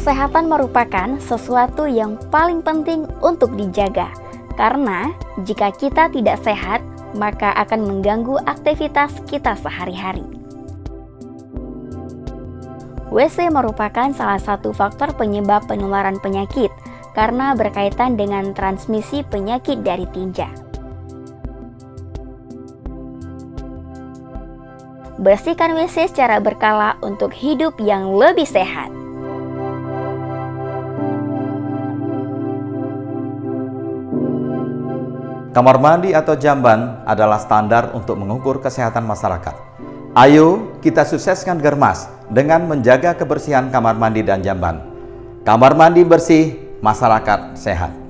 Kesehatan merupakan sesuatu yang paling penting untuk dijaga, karena jika kita tidak sehat, maka akan mengganggu aktivitas kita sehari-hari. WC merupakan salah satu faktor penyebab penularan penyakit karena berkaitan dengan transmisi penyakit dari tinja. Bersihkan WC secara berkala untuk hidup yang lebih sehat. Kamar mandi atau jamban adalah standar untuk mengukur kesehatan masyarakat. Ayo kita sukseskan Germas dengan menjaga kebersihan kamar mandi dan jamban. Kamar mandi bersih, masyarakat sehat.